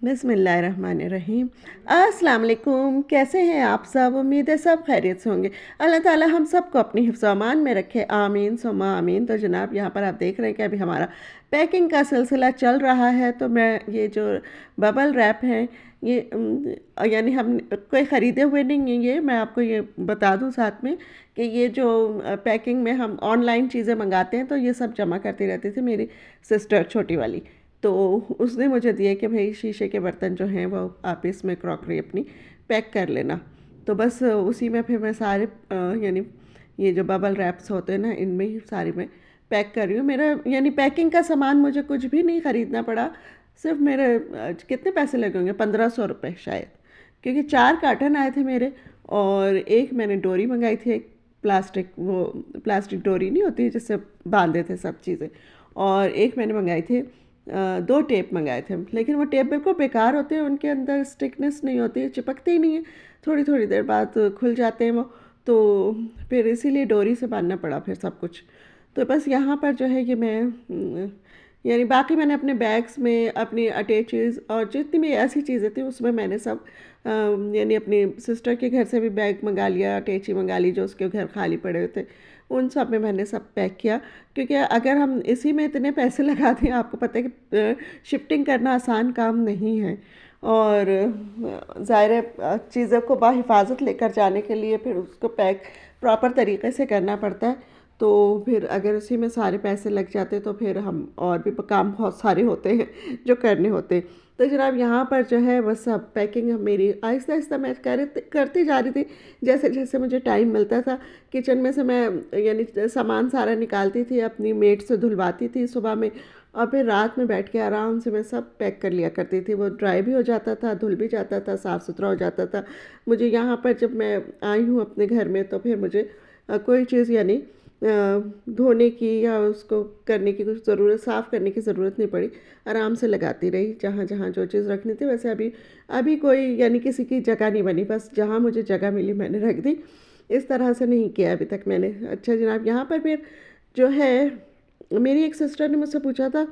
बिस्मिल्लाहिर्रहमानिर्रहीम। अस्सलाम वालेकुम। कैसे हैं आप सब? उम्मीद है सब खैरियत से होंगे। अल्लाह ताला हम सबको अपनी हिफ्ज़ अमान में रखे, आमीन सुम्मा आमीन। तो जनाब यहाँ पर आप देख रहे हैं कि अभी हमारा पैकिंग का सिलसिला चल रहा है। तो मैं ये जो बबल रैप हैं ये यानी हम कोई ख़रीदे हुए नहीं हैं। ये मैं आपको ये बता दूँ साथ में कि ये जो पैकिंग में हम ऑनलाइन चीज़ें मंगाते हैं तो ये सब जमा करती रहती थी मेरी सिस्टर छोटी वाली। तो उसने मुझे दिए कि भाई शीशे के बर्तन जो हैं वो आप इसमें क्रॉकरी अपनी पैक कर लेना। तो बस उसी में फिर मैं सारे यानी ये जो बबल रैप्स होते हैं ना इनमें ही सारी मैं पैक कर रही हूँ। मेरा यानी पैकिंग का सामान मुझे कुछ भी नहीं ख़रीदना पड़ा। सिर्फ मेरे कितने पैसे लगे होंगे, 1500 रुपये शायद, क्योंकि 4 कार्टन आए थे मेरे। और एक मैंने डोरी मंगाई थी, एक प्लास्टिक डोरी नहीं होती जिससे बांधे थे सब चीज़ें। और एक मैंने मंगाई थी 2 टेप मंगाए थे, लेकिन वो टेप बिल्कुल बेकार होते हैं, उनके अंदर स्टिकनेस नहीं होती है, चिपकते ही नहीं है, थोड़ी थोड़ी देर बाद खुल जाते हैं वो। तो फिर इसीलिए डोरी से बांधना पड़ा फिर सब कुछ। तो बस यहाँ पर जो है कि मैं यानी बाकी मैंने अपने बैग्स में अपनी अटैचीज़ और जितनी भी ऐसी चीज़ें थी उसमें मैंने सब यानी अपनी सिस्टर के घर से भी बैग मंगा लिया, अटैची मंगा ली जो उसके घर खाली पड़े हुए थे, उन सब में मैंने सब पैक किया। क्योंकि अगर हम इसी में इतने पैसे लगा दें, आपको पता है कि शिफ्टिंग करना आसान काम नहीं है। और ज़ाहिर है चीज़ों को बाहिफाजत लेकर जाने के लिए फिर उसको पैक प्रॉपर तरीके से करना पड़ता है। तो फिर अगर उसी में सारे पैसे लग जाते तो फिर हम और भी काम बहुत सारे होते हैं जो करने होते। तो जनाब यहाँ पर जो है बस अब पैकिंग मेरी आहिस्ता आहिस्ता मैं करती जा रही थी, जैसे जैसे मुझे टाइम मिलता था। किचन में से मैं यानी सामान सारा निकालती थी, अपनी मेड से धुलवाती थी सुबह में, और फिर रात में बैठ के आराम से मैं सब पैक कर लिया करती थी। वो ड्राई भी हो जाता था, धुल भी जाता था, साफ़ सुथरा हो जाता था। मुझे यहाँ पर जब मैं आई हूँ अपने घर में तो फिर मुझे कोई चीज़ यानी धोने की या उसको करने की कुछ ज़रूरत, साफ़ करने की ज़रूरत नहीं पड़ी। आराम से लगाती रही जहाँ जहाँ जो चीज़ रखनी थी। वैसे अभी अभी कोई यानी किसी की जगह नहीं बनी, बस जहाँ मुझे जगह मिली मैंने रख दी। इस तरह से नहीं किया अभी तक मैंने। अच्छा जनाब यहाँ पर फिर जो है मेरी एक सिस्टर ने मुझसे पूछा था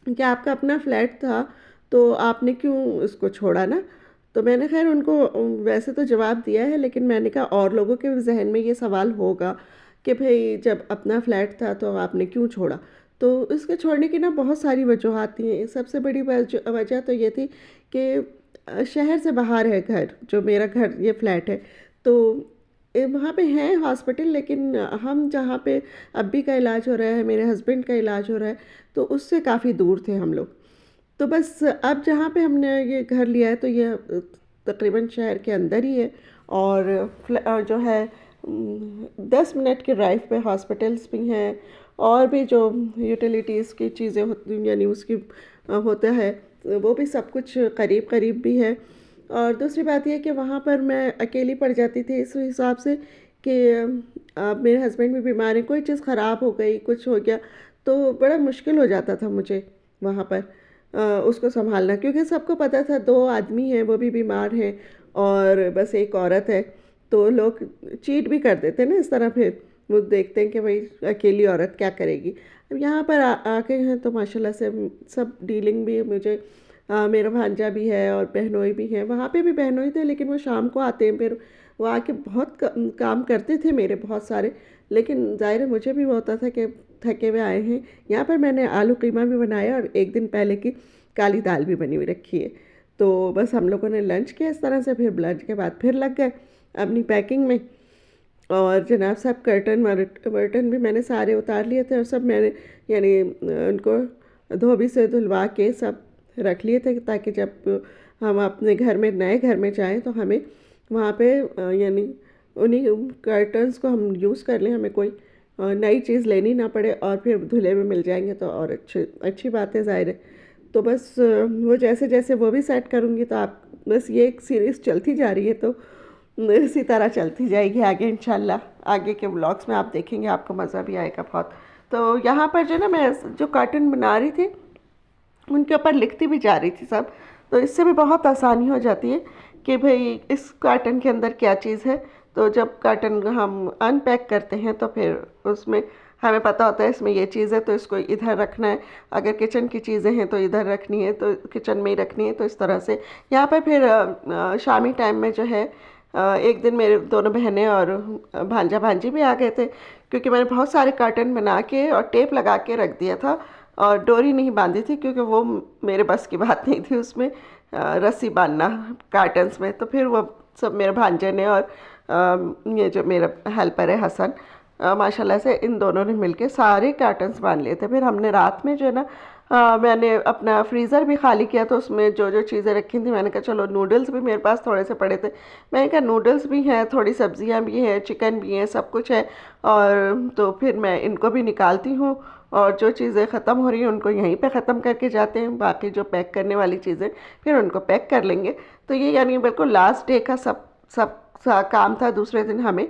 कि आपका अपना फ्लैट था तो आपने क्यों उसको छोड़ा ना। तो मैंने खैर उनको वैसे तो जवाब दिया है, लेकिन मैंने कहा और लोगों के भी जहन में ये सवाल होगा कि भाई जब अपना फ्लैट था तो आपने क्यों छोड़ा। तो इसके छोड़ने की ना बहुत सारी वजूहत थी। सबसे बड़ी वजह तो ये थी कि शहर से बाहर है घर, जो मेरा घर ये फ्लैट है। तो वहाँ पे है हॉस्पिटल, लेकिन हम जहाँ पे अब्बी का इलाज हो रहा है, मेरे हस्बैंड का इलाज हो रहा है, तो उससे काफ़ी दूर थे हम लोग। तो बस अब जहाँ पे हमने ये घर लिया है तो ये तकरीबन शहर के अंदर ही है। और जो है 10 मिनट के ड्राइव पे हॉस्पिटल्स भी हैं, और भी जो यूटिलिटीज़ की चीज़ें होती यानी उसकी होता है वो भी सब कुछ करीब करीब भी है। और दूसरी बात ये कि वहाँ पर मैं अकेली पड़ जाती थी इस हिसाब से कि अब मेरे हस्बैंड भी बीमार हैं, कोई चीज़ ख़राब हो गई, कुछ हो गया तो बड़ा मुश्किल हो जाता था मुझे वहाँ पर उसको संभालना। क्योंकि सबको पता था 2 आदमी हैं, वो भी बीमार हैं और बस एक औरत है। तो लोग चीट भी कर देते ना इस तरह, फिर वो देखते हैं कि भाई अकेली औरत क्या करेगी। अब यहाँ पर आके हैं तो माशाल्लाह से सब डीलिंग भी मुझे मेरा भांजा भी है और बहनोई भी है। वहाँ पे भी बहनोई थे, लेकिन वो शाम को आते हैं, फिर वो आके बहुत काम करते थे मेरे बहुत सारे। लेकिन ज़ाहिर है मुझे भी वो होता था कि थके हुए आए हैं। यहाँ पर मैंने आलू कीमा भी बनाया और एक दिन पहले की काली दाल भी बनी हुई रखी है। तो बस हम लोगों ने लंच किया इस तरह से, फिर लंच के बाद फिर लग गए अपनी पैकिंग में। और जनाब सब कर्टन वर्टन भी मैंने सारे उतार लिए थे और सब मैंने यानी उनको धोबी से धुलवा के सब रख लिए थे, ताकि जब हम अपने घर में नए घर में जाएं तो हमें वहाँ पे यानी उन्हीं कर्टन्स को हम यूज़ कर लें, हमें कोई नई चीज़ लेनी ना पड़े और फिर धुले में मिल जाएंगे तो और अच्छी बात है ज़ाहिर है। तो बस वो जैसे जैसे वो भी सेट करूँगी तो आप बस ये एक सीरीज़ चलती जा रही है, तो इसी तरह चलती जाएगी आगे इंशाल्लाह। आगे के व्लॉग्स में आप देखेंगे, आपको मज़ा भी आएगा बहुत। तो यहाँ पर जो ना मैं जो कार्टन बना रही थी उनके ऊपर लिखती भी जा रही थी सब, तो इससे भी बहुत आसानी हो जाती है कि भाई इस कार्टन के अंदर क्या चीज़ है। तो जब कार्टन हम अनपैक करते हैं तो फिर उसमें हमें पता होता है इसमें ये चीज़ है तो इसको इधर रखना है, अगर किचन की चीज़ें हैं तो इधर रखनी है, तो किचन में ही रखनी है, तो इस तरह से। यहाँ पर फिर शामी टाइम में जो है एक दिन मेरे दोनों बहनें और भांजा भांजी भी आ गए थे, क्योंकि मैंने बहुत सारे कर्टन बना के और टेप लगा के रख दिया था और डोरी नहीं बांधी थी, क्योंकि वो मेरे बस की बात नहीं थी उसमें रस्सी बांधना कार्टन्स में। तो फिर वो सब मेरे भांजे ने और ये जो मेरा हेल्पर है हसन, माशाल्लाह से इन दोनों ने मिलके सारे कार्टन्स बांध लिए थे। फिर हमने रात में जो है ना मैंने अपना फ्रीज़र भी खाली किया, तो उसमें जो जो चीज़ें रखी थी मैंने कहा चलो नूडल्स भी मेरे पास थोड़े से पड़े थे, मैंने कहा नूडल्स भी हैं, थोड़ी सब्जियां भी हैं, चिकन भी है, सब कुछ है। और तो फिर मैं इनको भी निकालती हूँ और जो चीज़ें ख़त्म हो रही हैं उनको यहीं पे ख़त्म करके जाते हैं, बाकी जो पैक करने वाली चीज़ें फिर उनको पैक कर लेंगे। तो ये यानी बिल्कुल लास्ट डे का सब सब काम था, दूसरे दिन हमें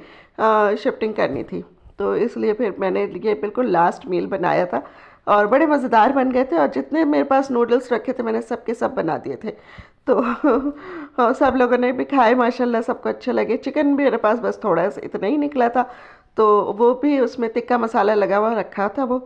शिफ्टिंग करनी थी, तो इसलिए फिर मैंने ये बिल्कुल लास्ट मील बनाया था और बड़े मज़ेदार बन गए थे। और जितने मेरे पास नूडल्स रखे थे मैंने सब के सब बना दिए थे, तो और सब लोगों ने भी खाए माशाल्लाह, सबको अच्छे लगे। चिकन भी मेरे पास बस थोड़ा सा इतना ही निकला था, तो वो भी उसमें तिक्का मसाला लगा हुआ रखा था वो,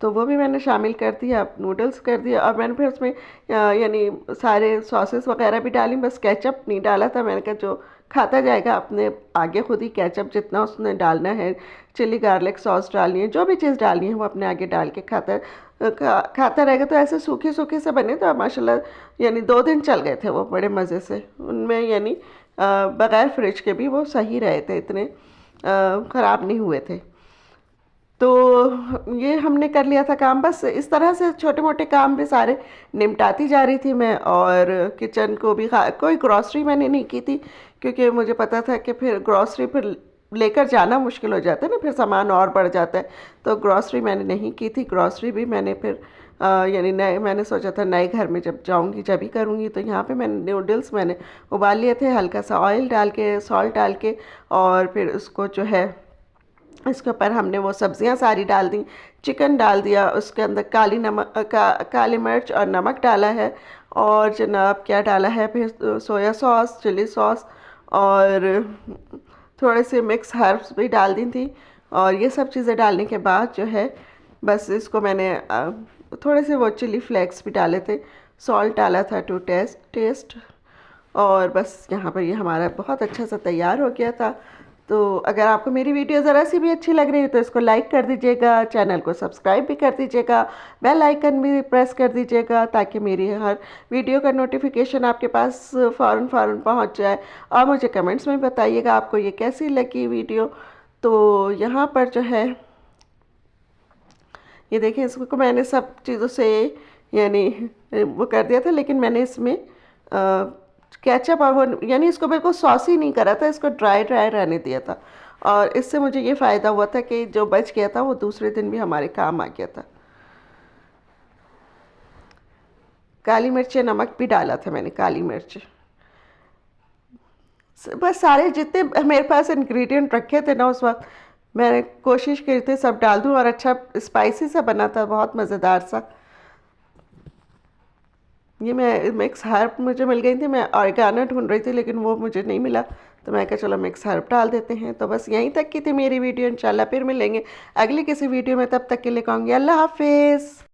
तो वो भी मैंने शामिल कर दिया, नूडल्स कर दिया। और मैंने फिर उसमें यानी सारे सॉसेस वगैरह भी डाली, बस केचप नहीं डाला था। मैंने कहा जो खाता जाएगा अपने आगे खुद ही केचप जितना उसने डालना है, चिली गार्लिक सॉस डालनी है, जो भी चीज़ डालनी है वो अपने आगे डाल के खाता रहेगा। तो ऐसे सूखे सूखे से बने तो माशाल्लाह यानी 2 दिन चल गए थे वो बड़े मज़े से, उनमें यानी बग़ैर फ्रिज के भी वो सही रहे थे, इतने ख़राब नहीं हुए थे। तो ये हमने कर लिया था काम, बस इस तरह से छोटे मोटे काम भी सारे निपटाती जा रही थी मैं। और किचन को भी कोई ग्रॉसरी मैंने नहीं की थी, क्योंकि मुझे पता था कि फिर ग्रॉसरी फिर लेकर जाना मुश्किल हो जाता है ना, फिर सामान और बढ़ जाता है, तो ग्रॉसरी मैंने नहीं की थी। ग्रॉसरी भी मैंने फिर यानी नए मैंने सोचा था नए घर में जब जाऊंगी जब ही करूंगी। तो यहाँ पे मैंने नूडल्स मैंने उबाल लिए थे, हल्का सा ऑयल डाल के, सॉल्ट डाल के, और फिर उसको जो है इसके ऊपर हमने वो सब्जियां सारी डाल दी, चिकन डाल दिया, उसके अंदर काली मिर्च और नमक डाला है, और जनाब क्या डाला है फिर सोया सॉस, चिली सॉस, और थोड़े से मिक्स हर्ब्स भी डाल दी थी। और ये सब चीज़ें डालने के बाद जो है बस इसको मैंने थोड़े से वो चिली फ्लेक्स भी डाले थे, सॉल्ट डाला था टू टेस्ट। और बस यहाँ पर ये हमारा बहुत अच्छा सा तैयार हो गया था। तो अगर आपको मेरी वीडियो ज़रा सी भी अच्छी लग रही है तो इसको लाइक कर दीजिएगा, चैनल को सब्सक्राइब भी कर दीजिएगा, बेल आइकन भी प्रेस कर दीजिएगा, ताकि मेरी हर वीडियो का नोटिफिकेशन आपके पास फ़ौरन पहुंच जाए। और मुझे कमेंट्स में बताइएगा आपको ये कैसी लगी वीडियो। तो यहाँ पर जो है ये देखिए, इसको मैंने सब चीज़ों से यानी वो कर दिया था, लेकिन मैंने इसमें केचप और वो यानी इसको बिल्कुल सॉसी नहीं करा था, इसको ड्राई ड्राई रहने दिया था। और इससे मुझे ये फ़ायदा हुआ था कि जो बच गया था वो दूसरे दिन भी हमारे काम आ गया था। काली मिर्च नमक भी डाला था मैंने, काली मिर्च। बस सारे जितने मेरे पास इंग्रेडिएंट रखे थे ना उस वक्त, मैंने कोशिश की थी सब डाल दूँ, और अच्छा स्पाइसी सा बना था, बहुत मज़ेदार सा। ये मैं मिक्स हर्ब मुझे मिल गई थी, मैं ऑर्गेनो ढूंढ रही थी लेकिन वो मुझे नहीं मिला, तो मैं कहा चलो मिक्स हर्ब डाल देते हैं। तो बस यहीं तक की थी मेरी वीडियो, इंशाल्लाह फिर मिलेंगे अगली किसी वीडियो में, तब तक के लिए कहूँगी अल्लाह हाफिज़।